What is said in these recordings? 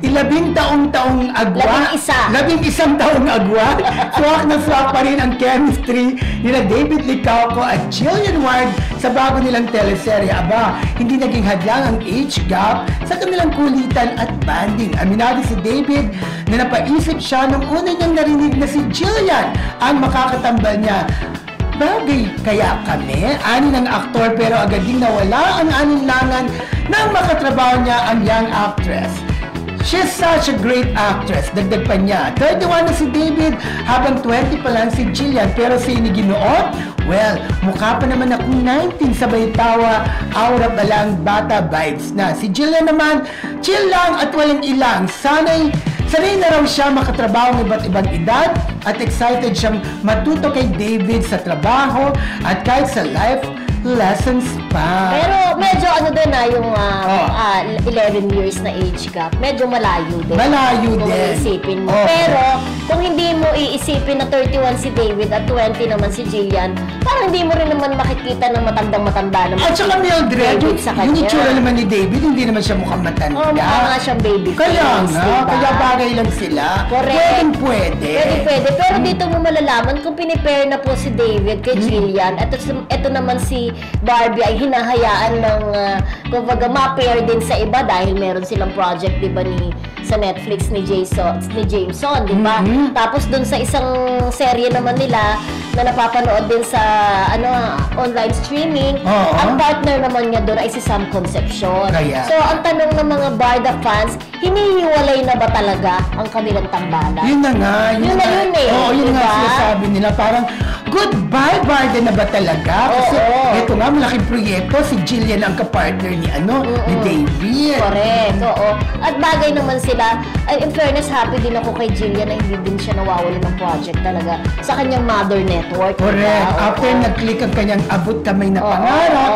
taong agwa. 11 taong agwa. Swak na swak pa rin ang chemistry nila David Licauco at Jillian Ward sa bago nilang teleserye. Aba, hindi naging hadlang ang age gap sa kanilang kulitan at banding. Aminado si David na napaisip siya nung una niyang narinig na si Jillian ang makakatambal niya. Bagay kaya kami? Ani ng aktor pero agad ding nawala ang aninlangan nang makatrabaho niya ang young actress. She's such a great actress. Dagdag pa niya. 31 na si David, habang 20 pa lang si Jillian. Pero sa iniginoon, well, mukha pa naman akong 19, sabay tawa, aura pa lang, bata vibes na. Si Jillian naman, chill lang at walang ilang. Sanay na raw siya makatrabaho ng iba't ibang edad at excited siyang matuto kay David sa trabaho at kahit sa life lessons pa. Pero medyo ano din yung 11 years na age gap. Medyo malayo din. Malayo kung din. iisipin mo. Oh. Pero kung hindi mo iisipin na 31 si David at 20 naman si Jillian, parang hindi mo rin naman makikita ng matandang-matanda naman. At saka Mildred, yung itsura naman ni David, hindi naman siya mukhang matanda. Oo, mukha nga siyang baby face. Kaya nga, diba? kaya bagay lang sila. Correct. Pwede. Pero dito mo malalaman kung pinipare na po si David kay Jillian. Ito naman si Barbie ay hinahayaan ng kumbaga ma-pair din sa iba dahil meron silang project, di ba, sa Netflix ni Jameson, di ba? Tapos dun sa isang serye naman nila na napapanood din sa online streaming, ang partner naman niya doon ay si Sam Concepcion. So ang tanong ng mga Barda fans, hinihiwalay na ba talaga ang kanilang tambalan? Yun na nga. Yun eh. Oo, yun diba? nga sinasabi nila. Parang, goodbye Barda na ba talaga? Kasi ito nga, malaking proyekto. Si Jillian ang kapartner ni David. Correct, oo. At bagay naman sila. In fairness, happy din ako kay Jillian na hindi din siya nawawala ng project talaga sa kanyang mother network. Correct. After nag-click ang kanyang abot kamay na pangarap.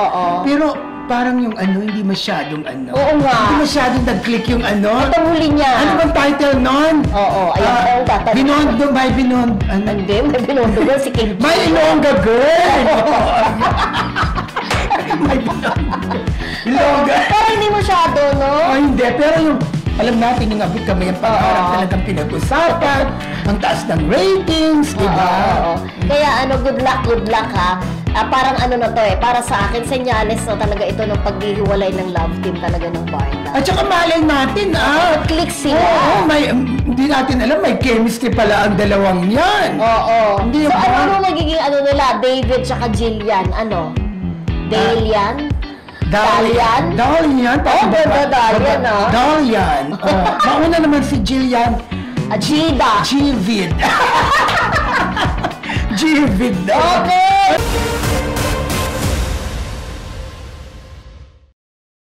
Pero parang yung hindi masyadong Oo nga. Hindi masyadong nag-click yung Ito huli niya. Ano bang title nun? Oo, ayun. Binondo, may Binondo. Hindi, may Binondo girl si Kim. May Ilongga girl! May Ilongga. Pero hindi masyado, no? Hindi. Pero yung, alam natin yung abot kamay ang pangarap talagang pinag-usapan. Ang taas ng ratings, di ba? Kaya good luck ha. Parang na to para sa akin, senyales na talaga ito ng paghihiwalay ng love team talaga ng Barda. At saka malay natin, click sila. Oo, hindi natin alam, may chemistry pala ang dalawang yan. Oo. Hindi So, ba? ano magiging nila, David tsaka Jillian? Dalian? Dalian? Dalian? Ganda Dalian, Dalian. Mauna naman si Jillian. Jida. Jivid. Jivid. Okay.